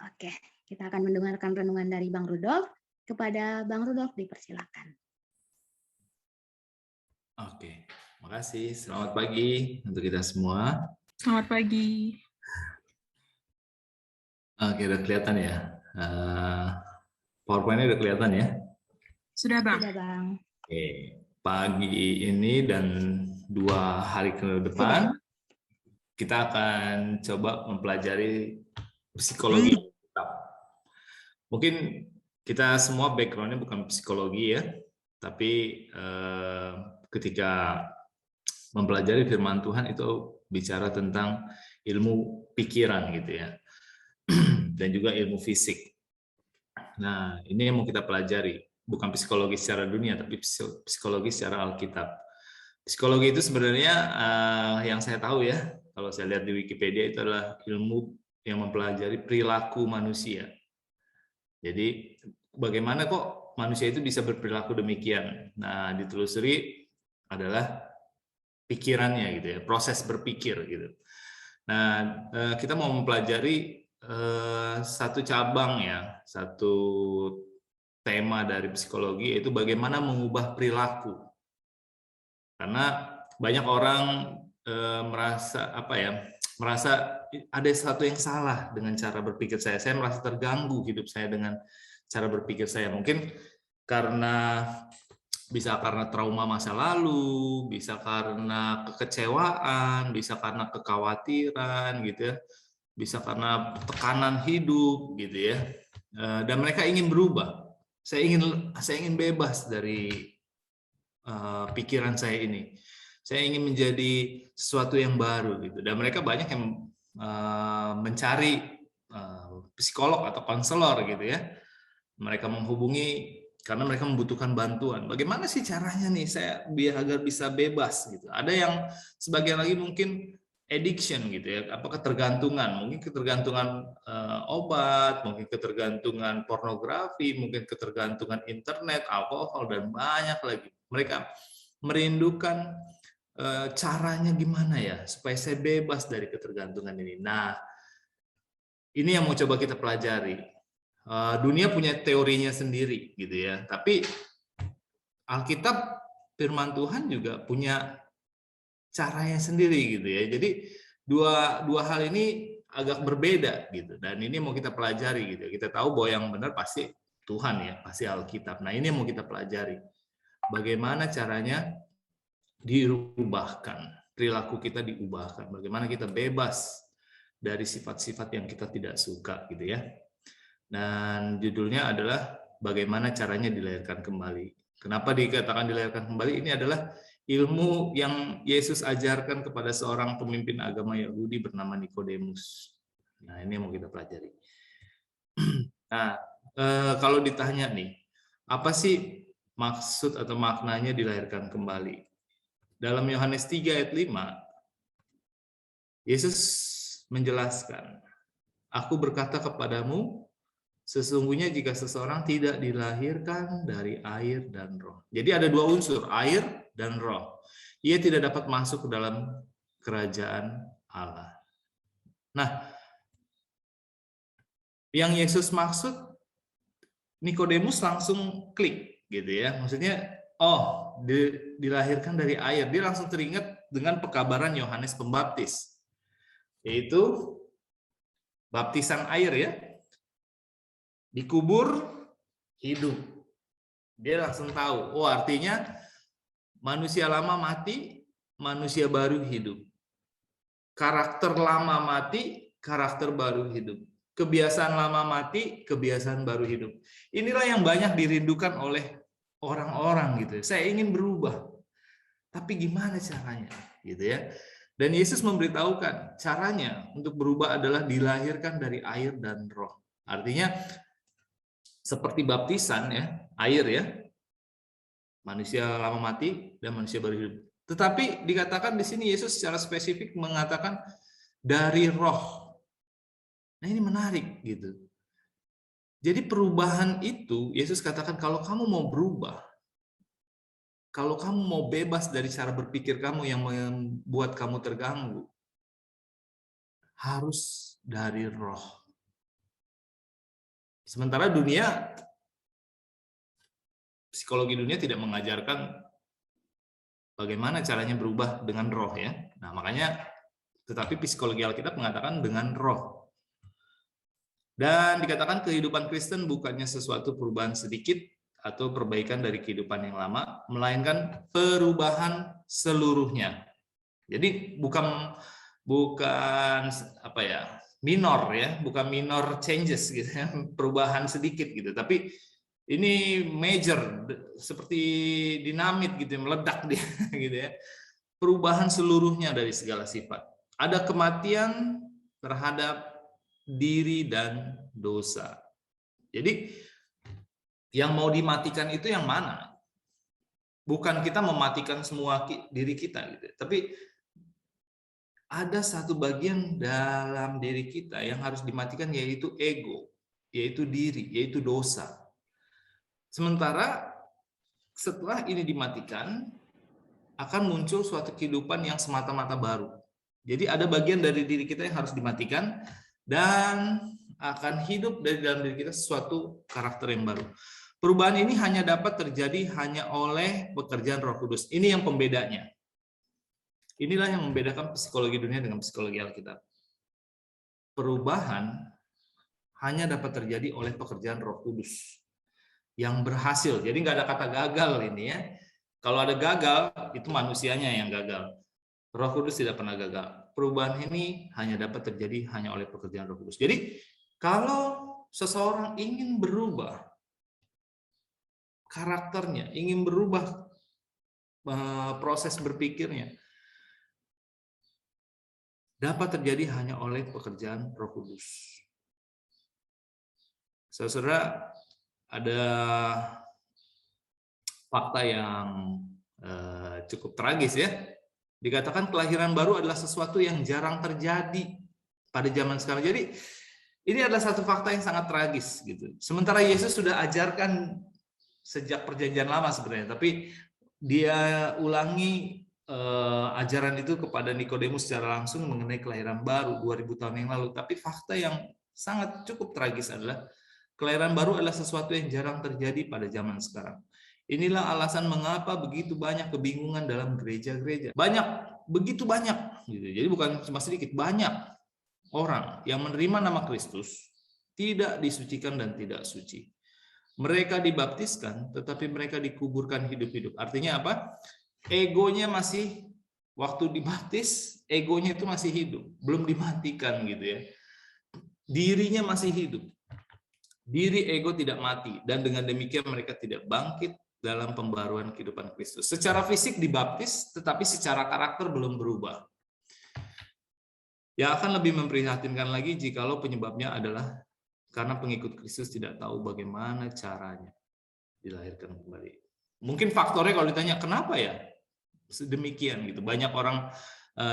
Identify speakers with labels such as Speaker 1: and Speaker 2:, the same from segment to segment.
Speaker 1: Oke, kita akan mendengarkan renungan dari Bang Rudolf. Kepada Bang Rudolf dipersilakan.
Speaker 2: Oke, makasih. Selamat pagi untuk kita semua.
Speaker 3: Selamat pagi.
Speaker 2: Oke, udah kelihatan ya. PowerPoint-nya udah kelihatan ya.
Speaker 3: Sudah, Bang.
Speaker 1: Sudah, Bang.
Speaker 2: Oke, pagi ini dan 2 hari ke depan kita akan coba mempelajari psikologi. Mungkin kita semua background-nya bukan psikologi ya, tapi ketika mempelajari firman Tuhan itu bicara tentang ilmu pikiran gitu ya, dan juga ilmu fisik. Nah, ini yang mau kita pelajari, bukan psikologi secara dunia, tapi psikologi secara Alkitab. Psikologi itu sebenarnya yang saya tahu ya, kalau saya lihat di Wikipedia itu adalah ilmu yang mempelajari perilaku manusia. Jadi bagaimana kok manusia itu bisa berperilaku demikian? Nah, ditelusuri adalah pikirannya gitu ya, proses berpikir gitu. Nah, kita mau mempelajari satu cabang ya, satu tema dari psikologi, yaitu bagaimana mengubah perilaku. Karena banyak orang merasa ada sesuatu yang salah dengan cara berpikir saya. Saya merasa terganggu hidup saya dengan cara berpikir saya. Mungkin bisa karena trauma masa lalu, bisa karena kekecewaan, bisa karena kekhawatiran gitu ya, bisa karena tekanan hidup gitu ya. Dan mereka ingin berubah. Saya ingin bebas dari pikiran saya ini. Saya ingin menjadi sesuatu yang baru gitu. Dan mereka banyak yang mencari psikolog atau konselor gitu ya. Mereka menghubungi karena mereka membutuhkan bantuan. Bagaimana sih caranya nih saya agar bisa bebas gitu. Ada yang sebagian lagi mungkin addiction gitu ya, ketergantungan, mungkin ketergantungan obat, mungkin ketergantungan pornografi, mungkin ketergantungan internet, alkohol, dan banyak lagi. Mereka merindukan caranya gimana ya supaya saya bebas dari ketergantungan ini. Nah, ini yang mau coba kita pelajari. Dunia punya teorinya sendiri gitu ya, tapi Alkitab firman Tuhan juga punya caranya sendiri gitu ya. Jadi dua hal ini agak berbeda gitu, dan ini mau kita pelajari gitu. Kita tahu bahwa yang benar pasti Tuhan ya, pasti Alkitab. Nah, ini yang mau kita pelajari. Bagaimana caranya dirubahkan, perilaku kita diubahkan, bagaimana kita bebas dari sifat-sifat yang kita tidak suka gitu ya. Dan judulnya adalah bagaimana caranya dilahirkan kembali. Kenapa dikatakan dilahirkan kembali? Ini adalah ilmu yang Yesus ajarkan kepada seorang pemimpin agama Yahudi bernama Nikodemus. Nah, ini yang mau kita pelajari. Nah, kalau ditanya nih, apa sih maksud atau maknanya dilahirkan kembali? Dalam Yohanes 3 ayat 5, Yesus menjelaskan, "Aku berkata kepadamu, sesungguhnya jika seseorang tidak dilahirkan dari air dan roh." Jadi ada dua unsur, air dan roh. Ia tidak dapat masuk ke dalam kerajaan Allah. Nah, yang Yesus maksud, Nikodemus langsung klik gitu ya. Maksudnya, dilahirkan dari air. Dia langsung teringat dengan pekabaran Yohanes Pembaptis, yaitu baptisan air ya. Dikubur, hidup. Dia langsung tahu, artinya manusia lama mati, manusia baru hidup. Karakter lama mati, karakter baru hidup. Kebiasaan lama mati, kebiasaan baru hidup. Inilah yang banyak dirindukan oleh orang-orang gitu. Saya ingin berubah, tapi gimana caranya gitu ya. Dan Yesus memberitahukan caranya untuk berubah adalah dilahirkan dari air dan roh. Artinya seperti baptisan ya, air ya, manusia lama mati dan manusia baru hidup. Tetapi dikatakan di sini Yesus secara spesifik mengatakan dari roh. Nah, ini menarik gitu. Jadi perubahan itu Yesus katakan kalau kamu mau berubah, kalau kamu mau bebas dari cara berpikir kamu yang membuat kamu terganggu, harus dari roh. Sementara psikologi dunia tidak mengajarkan bagaimana caranya berubah dengan roh ya. Nah, makanya tetapi psikologi Alkitab mengatakan dengan roh. Dan dikatakan kehidupan Kristen bukannya sesuatu perubahan sedikit atau perbaikan dari kehidupan yang lama, melainkan perubahan seluruhnya. Jadi bukan apa ya, minor ya, bukan minor changes gitu ya, perubahan sedikit gitu, tapi ini major, seperti dinamit gitu, meledak dia gitu ya. Perubahan seluruhnya dari segala sifat. Ada kematian terhadap diri dan dosa. Jadi yang mau dimatikan itu yang mana? Bukan kita mematikan semua diri kita gitu, tapi ada satu bagian dalam diri kita yang harus dimatikan, yaitu ego, yaitu diri, yaitu dosa. Sementara setelah ini dimatikan, akan muncul suatu kehidupan yang semata-mata baru. Jadi ada bagian dari diri kita yang harus dimatikan, dan akan hidup dari dalam diri kita sesuatu karakter yang baru. Perubahan ini hanya dapat terjadi hanya oleh pekerjaan Roh Kudus. Ini yang pembedanya. Inilah yang membedakan psikologi dunia dengan psikologi Alkitab. Perubahan hanya dapat terjadi oleh pekerjaan Roh Kudus yang berhasil. Jadi nggak ada kata gagal ini ya. Kalau ada gagal, itu manusianya yang gagal. Roh Kudus tidak pernah gagal. Perubahan ini hanya dapat terjadi hanya oleh pekerjaan Roh Kudus. Jadi kalau seseorang ingin berubah karakternya, ingin berubah proses berpikirnya, dapat terjadi hanya oleh pekerjaan Roh Kudus. Saudara, ada fakta yang cukup tragis ya. Dikatakan kelahiran baru adalah sesuatu yang jarang terjadi pada zaman sekarang. Jadi ini adalah satu fakta yang sangat tragis gitu. Sementara Yesus sudah ajarkan sejak perjanjian lama sebenarnya, tapi dia ulangi ajaran itu kepada Nikodemus secara langsung mengenai kelahiran baru 2000 tahun yang lalu. Tapi fakta yang sangat cukup tragis adalah kelahiran baru adalah sesuatu yang jarang terjadi pada zaman sekarang. Inilah alasan mengapa begitu banyak kebingungan dalam gereja-gereja. Begitu banyak gitu. Jadi bukan cuma sedikit, banyak orang yang menerima nama Kristus tidak disucikan dan tidak suci. Mereka dibaptiskan tetapi mereka dikuburkan hidup-hidup. Artinya apa? Egonya masih, waktu dibaptis, egonya itu masih hidup, belum dimatikan gitu ya. Dirinya masih hidup. Diri ego tidak mati, dan dengan demikian mereka tidak bangkit dalam pembaruan kehidupan Kristus. Secara fisik dibaptis, tetapi secara karakter belum berubah. Yang akan lebih memprihatinkan lagi jikalau penyebabnya adalah karena pengikut Kristus tidak tahu bagaimana caranya dilahirkan kembali. Mungkin faktornya kalau ditanya kenapa ya sedemikian gitu. Banyak orang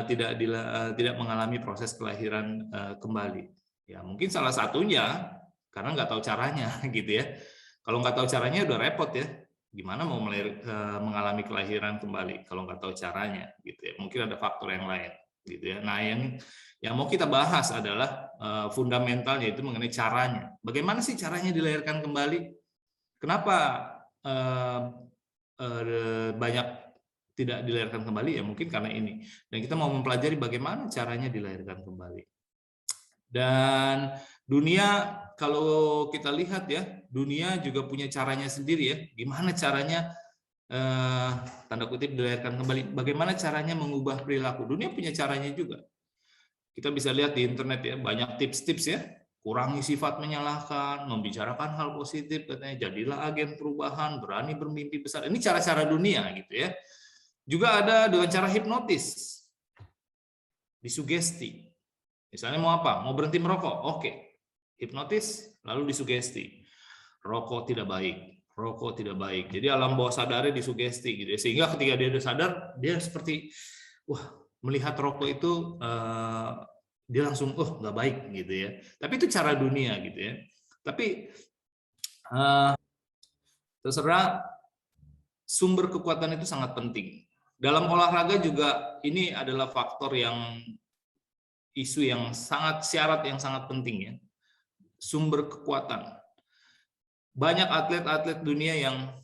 Speaker 2: tidak mengalami proses kelahiran kembali. Ya mungkin salah satunya karena nggak tahu caranya gitu ya. Kalau nggak tahu caranya udah repot ya. Gimana mau mengalami kelahiran kembali kalau nggak tahu caranya gitu ya. Mungkin ada faktor yang lain gitu ya. Nah yang mau kita bahas adalah fundamentalnya, itu mengenai caranya. Bagaimana sih caranya dilahirkan kembali? Kenapa banyak tidak dilahirkan kembali? Ya mungkin karena ini. Dan kita mau mempelajari bagaimana caranya dilahirkan kembali. Dan dunia, kalau kita lihat ya, dunia juga punya caranya sendiri ya. Gimana caranya tanda kutip dilahirkan kembali? Bagaimana caranya mengubah perilaku? Dunia punya caranya juga. Kita bisa lihat di internet ya, banyak tips-tips ya. Kurangi sifat menyalahkan, membicarakan hal positif, katanya jadilah agen perubahan, berani bermimpi besar. Ini cara-cara dunia gitu ya. Juga ada dengan cara hipnotis, disugesti. Misalnya mau apa? Mau berhenti merokok? Oke. Hipnotis, lalu disugesti. Rokok tidak baik. Rokok tidak baik. Jadi alam bawah sadarnya disugesti gitu ya. Sehingga ketika dia udah sadar, dia seperti melihat rokok itu dia langsung nggak baik gitu ya. Tapi itu cara dunia gitu ya. Tapi terserah, sumber kekuatan itu sangat penting. Dalam olahraga juga ini adalah faktor yang isu yang sangat, syarat yang sangat penting ya. Sumber kekuatan. banyak atlet-atlet dunia yang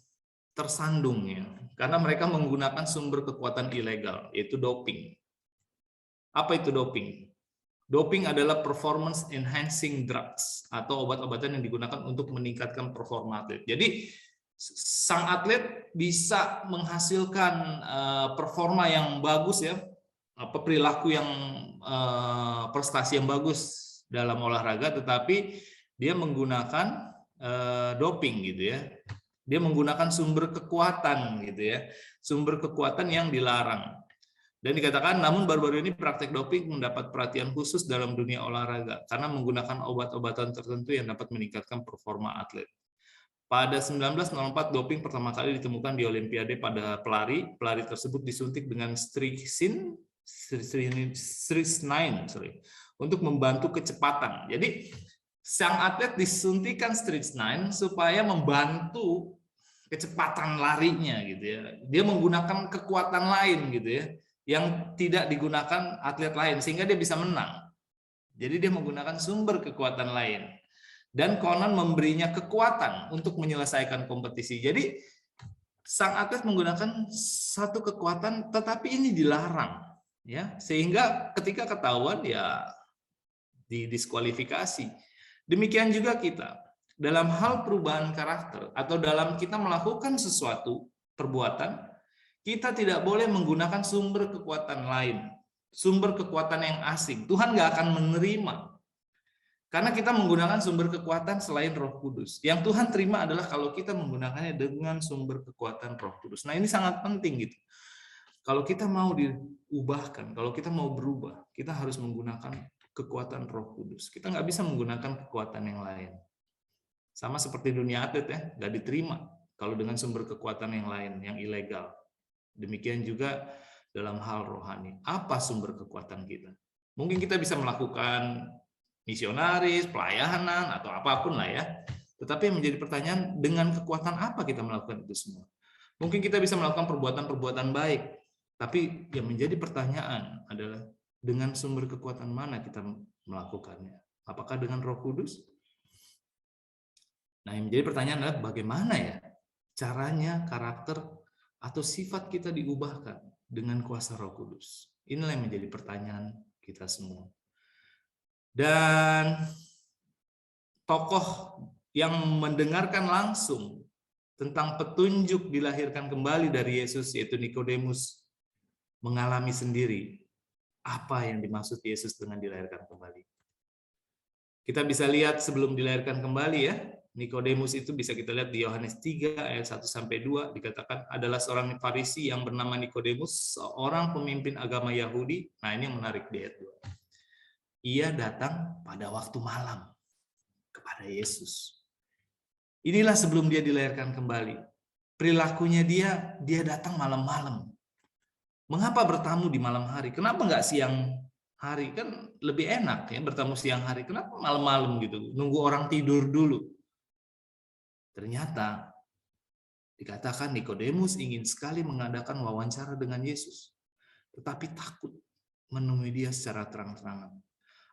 Speaker 2: tersandung ya, karena mereka menggunakan sumber kekuatan ilegal, yaitu doping. Apa itu doping? Doping adalah performance enhancing drugs atau obat-obatan yang digunakan untuk meningkatkan performa atlet. Jadi sang atlet bisa menghasilkan performa yang bagus ya, perilaku yang prestasi yang bagus dalam olahraga, tetapi dia menggunakan doping gitu ya. Dia menggunakan sumber kekuatan gitu ya, sumber kekuatan yang dilarang. Dan dikatakan, namun baru-baru ini praktek doping mendapat perhatian khusus dalam dunia olahraga karena menggunakan obat-obatan tertentu yang dapat meningkatkan performa atlet. Pada 1904, doping pertama kali ditemukan di Olimpiade pada pelari. Pelari tersebut disuntik dengan strychnine untuk membantu kecepatan. Jadi sang atlet disuntikan strychnine supaya membantu kecepatan larinya gitu ya. Dia menggunakan kekuatan lain gitu ya, yang tidak digunakan atlet lain sehingga dia bisa menang. Jadi dia menggunakan sumber kekuatan lain. Dan konon memberinya kekuatan untuk menyelesaikan kompetisi. Jadi sang atlet menggunakan satu kekuatan tetapi ini dilarang ya, sehingga ketika ketahuan ya didiskualifikasi. Demikian juga kita dalam hal perubahan karakter atau dalam kita melakukan sesuatu perbuatan, kita tidak boleh menggunakan sumber kekuatan lain, sumber kekuatan yang asing. Tuhan nggak akan menerima karena kita menggunakan sumber kekuatan selain Roh Kudus. Yang Tuhan terima adalah kalau kita menggunakannya dengan sumber kekuatan Roh Kudus. Nah, ini sangat penting gitu. Kalau kita mau diubahkan, kalau kita mau berubah, kita harus menggunakan kekuatan Roh Kudus. Kita nggak bisa menggunakan kekuatan yang lain. Sama seperti dunia atlet ya, nggak diterima kalau dengan sumber kekuatan yang lain, yang ilegal. Demikian juga dalam hal rohani. Apa sumber kekuatan kita? Mungkin kita bisa melakukan misionaris, pelayanan, atau apapun lah ya. Tetapi yang menjadi pertanyaan, dengan kekuatan apa kita melakukan itu semua? Mungkin kita bisa melakukan perbuatan-perbuatan baik, tapi yang menjadi pertanyaan adalah dengan sumber kekuatan mana kita melakukannya? Apakah dengan Roh Kudus? Nah, yang menjadi pertanyaan adalah bagaimana ya caranya karakter atau sifat kita diubahkan dengan kuasa Roh Kudus? Inilah yang menjadi pertanyaan kita semua. Dan tokoh yang mendengarkan langsung tentang petunjuk dilahirkan kembali dari Yesus, yaitu Nikodemus, mengalami sendiri apa yang dimaksud Yesus dengan dilahirkan kembali. Kita bisa lihat sebelum dilahirkan kembali ya, Nikodemus itu bisa kita lihat di Yohanes 3 ayat 1-2, dikatakan adalah seorang Farisi yang bernama Nikodemus, seorang pemimpin agama Yahudi. Nah, ini yang menarik di ayat 2. Ia datang pada waktu malam kepada Yesus. Inilah sebelum dia dilahirkan kembali. Perilakunya dia datang malam-malam. Mengapa bertamu di malam hari? Kenapa nggak siang hari? Kan lebih enak ya bertamu siang hari. Kenapa malam-malam gitu? Nunggu orang tidur dulu. Ternyata dikatakan Nikodemus ingin sekali mengadakan wawancara dengan Yesus. Tetapi takut menemui dia secara terang-terangan.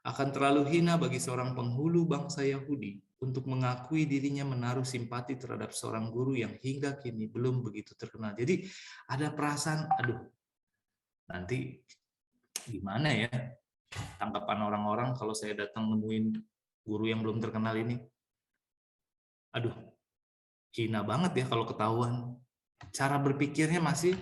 Speaker 2: Akan terlalu hina bagi seorang penghulu bangsa Yahudi untuk mengakui dirinya menaruh simpati terhadap seorang guru yang hingga kini belum begitu terkenal. Jadi ada perasaan, aduh, nanti gimana ya tanggapan orang-orang kalau saya datang nemuin guru yang belum terkenal ini? Aduh, hina banget ya kalau ketahuan. Cara berpikirnya masih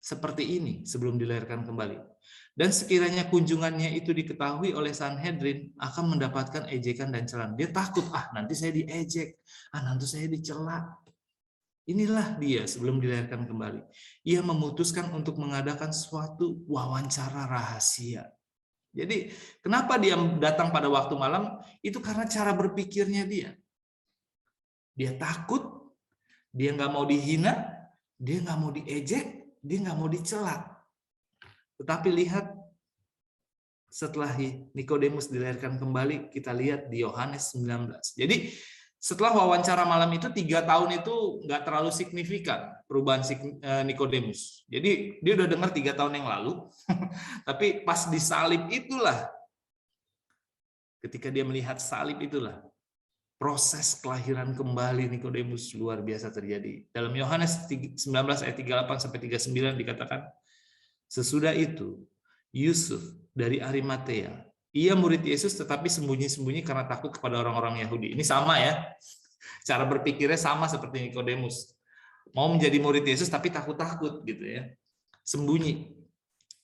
Speaker 2: seperti ini sebelum dilahirkan kembali. Dan sekiranya kunjungannya itu diketahui oleh Sanhedrin, akan mendapatkan ejekan dan celaan. Dia takut, nanti saya diejek, nanti saya dicela. Inilah dia sebelum dilahirkan kembali. Ia memutuskan untuk mengadakan suatu wawancara rahasia. Jadi kenapa dia datang pada waktu malam? Itu karena cara berpikirnya dia. Dia takut, dia nggak mau dihina, dia nggak mau diejek, dia nggak mau dicela. Tetapi lihat, setelah Nikodemus dilahirkan kembali, kita lihat di Yohanes 19. Jadi setelah wawancara malam itu 3 tahun itu nggak terlalu signifikan perubahan Nikodemus. Jadi dia udah dengar 3 tahun yang lalu, tapi pas disalib itulah, ketika dia melihat salib itulah, proses kelahiran kembali Nikodemus luar biasa terjadi. Dalam Yohanes 19 ayat 38 sampai 39 dikatakan, sesudah itu Yusuf dari Arimatea, ia murid Yesus tetapi sembunyi-sembunyi karena takut kepada orang-orang Yahudi. Ini sama ya, cara berpikirnya sama seperti Nikodemus. Mau menjadi murid Yesus tapi takut-takut gitu ya, sembunyi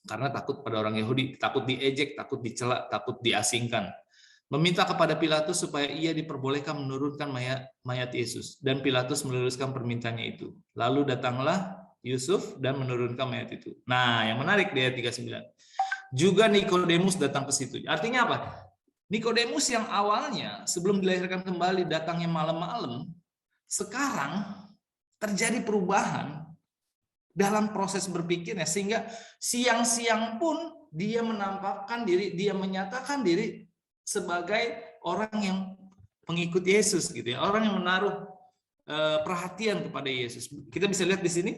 Speaker 2: karena takut pada orang Yahudi, takut diejek, takut dicela, takut diasingkan. Meminta kepada Pilatus supaya ia diperbolehkan menurunkan mayat Yesus, dan Pilatus meneruskan permintaannya itu. Lalu datanglah Yusuf dan menurunkan mayat itu. Nah, yang menarik di ayat 39. Juga Nikodemus datang ke situ. Artinya apa? Nikodemus yang awalnya sebelum dilahirkan kembali datangnya malam-malam, sekarang terjadi perubahan dalam proses berpikirnya, sehingga siang-siang pun dia menampakkan diri, dia menyatakan diri sebagai orang yang pengikut Yesus gitu ya, orang yang menaruh perhatian kepada Yesus. Kita bisa lihat di sini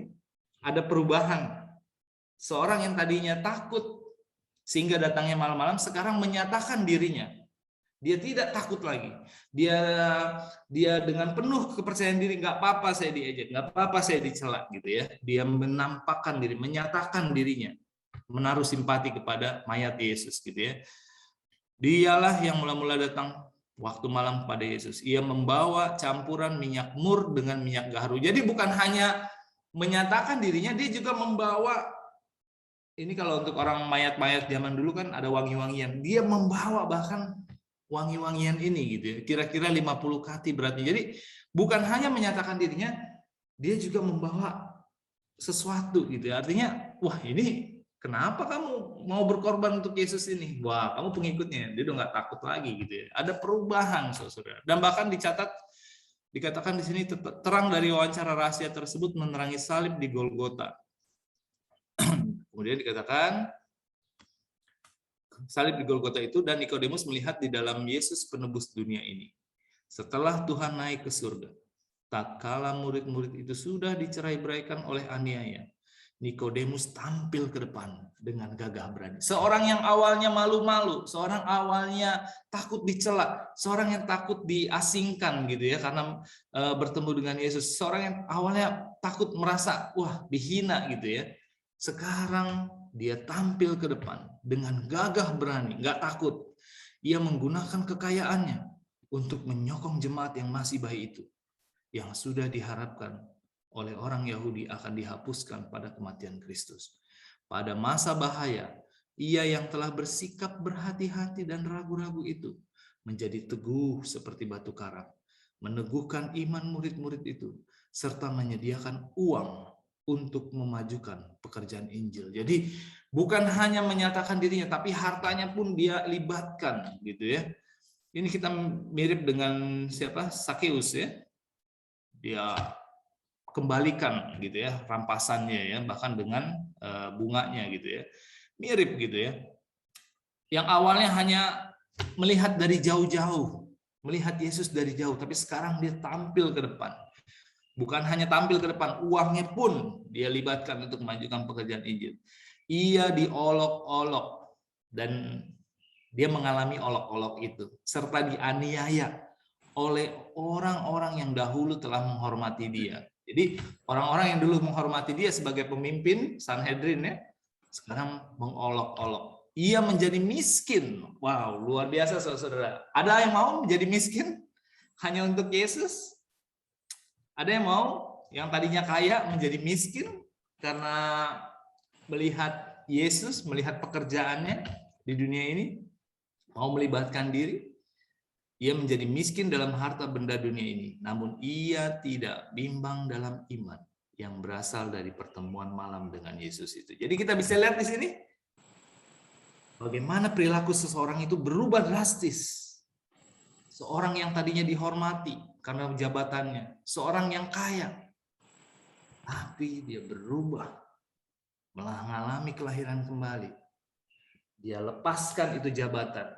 Speaker 2: ada perubahan. Seorang yang tadinya takut sehingga datangnya malam-malam sekarang menyatakan dirinya. Dia tidak takut lagi. Dia dengan penuh kepercayaan diri, nggak apa-apa saya diejek, nggak apa-apa saya dicela gitu ya. Dia menampakkan diri, menyatakan dirinya, menaruh simpati kepada mayat Yesus gitu ya. Dialah yang mula-mula datang waktu malam kepada Yesus. Ia membawa campuran minyak mur dengan minyak gaharu. Jadi bukan hanya menyatakan dirinya, dia juga membawa, ini kalau untuk orang mayat-mayat zaman dulu kan ada wangi-wangian. Dia membawa bahkan wangi-wangian ini gitu ya. Kira-kira 50 kati beratnya. Jadi bukan hanya menyatakan dirinya, dia juga membawa sesuatu gitu ya. Artinya, wah ini kenapa kamu mau berkorban untuk Yesus ini? Wah, kamu pengikutnya. Dia udah nggak takut lagi gitu ya. Ada perubahan, saudara. Dan bahkan dikatakan di sini terang dari wawancara rahasia tersebut menerangi salib di Golgota. Kemudian dikatakan salib di Golgota itu, dan Nikodemus melihat di dalam Yesus penebus dunia ini. Setelah Tuhan naik ke surga, tatkala murid-murid itu sudah dicerai-beraikan oleh aniaya, Nikodemus tampil ke depan dengan gagah berani. Seorang yang awalnya malu-malu, seorang awalnya takut dicela, seorang yang takut diasingkan gitu ya karena bertemu dengan Yesus, seorang yang awalnya takut merasa wah dihina gitu ya. Sekarang dia tampil ke depan dengan gagah berani, nggak takut. Ia menggunakan kekayaannya untuk menyokong jemaat yang masih baik itu, yang sudah diharapkan oleh orang Yahudi akan dihapuskan pada kematian Kristus. Pada masa bahaya, ia yang telah bersikap berhati-hati dan ragu-ragu itu menjadi teguh seperti batu karang, meneguhkan iman murid-murid itu, serta menyediakan uang untuk memajukan pekerjaan Injil. Jadi bukan hanya menyatakan dirinya, tapi hartanya pun dia libatkan gitu ya. Ini kita mirip dengan siapa? Sakeus ya. Dia kembalikan gitu ya rampasannya ya, bahkan dengan bunganya gitu ya, mirip gitu ya. Yang awalnya hanya melihat dari jauh-jauh, melihat Yesus dari jauh, tapi sekarang dia tampil ke depan. Bukan hanya tampil ke depan, uangnya pun dia libatkan untuk memajukan pekerjaan Injil. Ia diolok-olok dan dia mengalami olok-olok itu, serta dianiaya oleh orang-orang yang dahulu telah menghormati dia. Jadi orang-orang yang dulu menghormati dia sebagai pemimpin Sanhedrin ya, sekarang mengolok-olok. Ia menjadi miskin. Wow, luar biasa saudara. Ada yang mau menjadi miskin hanya untuk Yesus? Ada yang mau yang tadinya kaya menjadi miskin karena melihat Yesus, melihat pekerjaannya di dunia ini, mau melibatkan diri? Ia menjadi miskin dalam harta benda dunia ini, namun ia tidak bimbang dalam iman yang berasal dari pertemuan malam dengan Yesus itu. Jadi kita bisa lihat di sini bagaimana perilaku seseorang itu berubah drastis. Seorang yang tadinya dihormati karena jabatannya, seorang yang kaya, tapi dia berubah, mengalami kelahiran kembali. Dia lepaskan itu jabatan.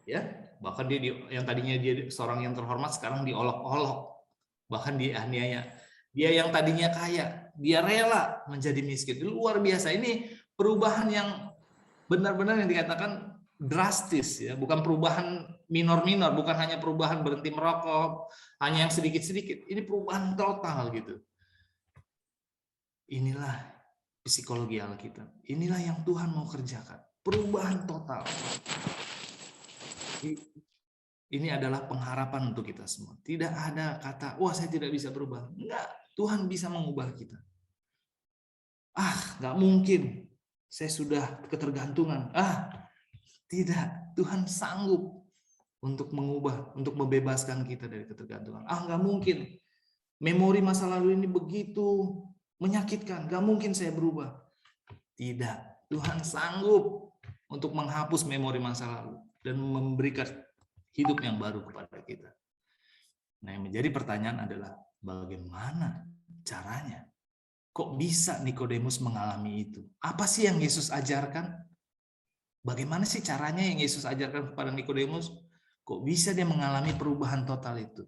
Speaker 2: Ya, bahkan dia yang tadinya dia seorang yang terhormat sekarang diolok-olok, bahkan dianiaya. Dia yang tadinya kaya, dia rela menjadi miskin. Luar biasa. Ini perubahan yang benar-benar yang dikatakan drastis ya, bukan perubahan minor-minor, bukan hanya perubahan berhenti merokok, hanya yang sedikit-sedikit. Ini perubahan total gitu. Inilah psikologi Alkitab. Inilah yang Tuhan mau kerjakan. Perubahan total. Ini adalah pengharapan untuk kita semua. Tidak ada kata, wah saya tidak bisa berubah. Enggak, Tuhan bisa mengubah kita. Nggak mungkin. Saya sudah ketergantungan. Tidak, Tuhan sanggup untuk mengubah, untuk membebaskan kita dari ketergantungan. Nggak mungkin. Memori masa lalu ini begitu menyakitkan. Nggak mungkin saya berubah. Tidak, Tuhan sanggup untuk menghapus memori masa lalu dan memberikan hidup yang baru kepada kita. Nah, yang menjadi pertanyaan adalah bagaimana caranya? Kok bisa Nikodemus mengalami itu? Apa sih yang Yesus ajarkan? Bagaimana sih caranya yang Yesus ajarkan kepada Nikodemus? Kok bisa dia mengalami perubahan total itu?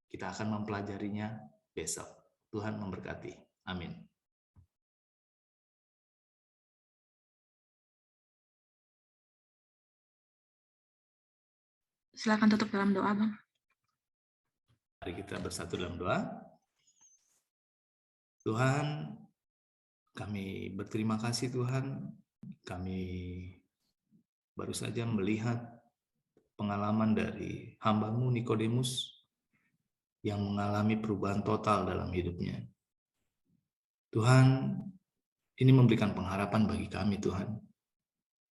Speaker 2: Kita akan mempelajarinya besok. Tuhan memberkati. Amin.
Speaker 3: Silakan tutup dalam doa, Bang.
Speaker 2: Mari kita bersatu dalam doa. Tuhan, kami berterima kasih Tuhan. Kami baru saja melihat pengalaman dari hamba-Mu Nikodemus yang mengalami perubahan total dalam hidupnya. Tuhan, ini memberikan pengharapan bagi kami Tuhan,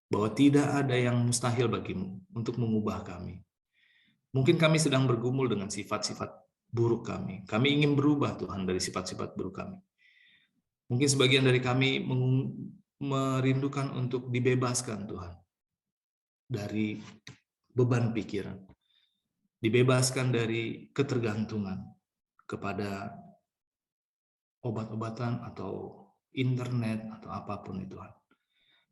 Speaker 2: bahwa tidak ada yang mustahil bagi-Mu untuk mengubah kami. Mungkin kami sedang bergumul dengan sifat-sifat buruk kami. Kami ingin berubah Tuhan dari sifat-sifat buruk kami. Mungkin sebagian dari kami merindukan untuk dibebaskan Tuhan dari beban pikiran, dibebaskan dari ketergantungan kepada obat-obatan atau internet atau apapun itu Tuhan.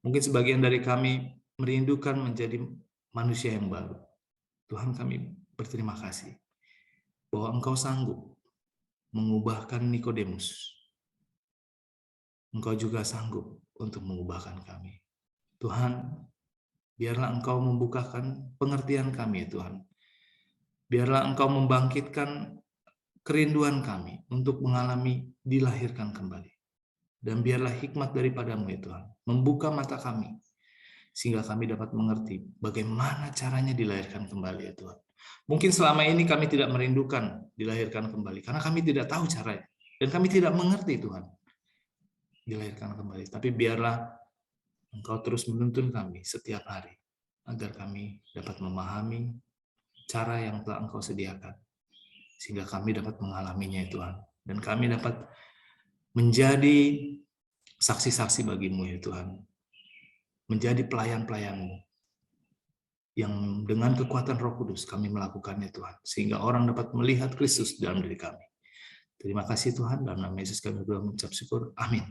Speaker 2: Mungkin sebagian dari kami merindukan menjadi manusia yang baru. Tuhan, kami berterima kasih bahwa Engkau sanggup mengubahkan Nikodemus. Engkau juga sanggup untuk mengubahkan kami. Tuhan, biarlah Engkau membukakan pengertian kami, Tuhan. Biarlah Engkau membangkitkan kerinduan kami untuk mengalami dilahirkan kembali. Dan biarlah hikmat daripadamu, ya Tuhan, membuka mata kami, sehingga kami dapat mengerti bagaimana caranya dilahirkan kembali, ya Tuhan. Mungkin selama ini kami tidak merindukan dilahirkan kembali, karena kami tidak tahu caranya. Dan kami tidak mengerti, Tuhan, dilahirkan kembali. Tapi biarlah Engkau terus menuntun kami setiap hari, agar kami dapat memahami cara yang telah Engkau sediakan, sehingga kami dapat mengalaminya, ya Tuhan. Dan kami dapat menjadi saksi-saksi bagi-Mu, ya Tuhan. Menjadi pelayan-pelayan-Mu, yang dengan kekuatan Roh Kudus kami melakukannya, Tuhan. Sehingga orang dapat melihat Kristus dalam diri kami. Terima kasih Tuhan, dalam nama Yesus kami berdoa mengucap syukur. Amin.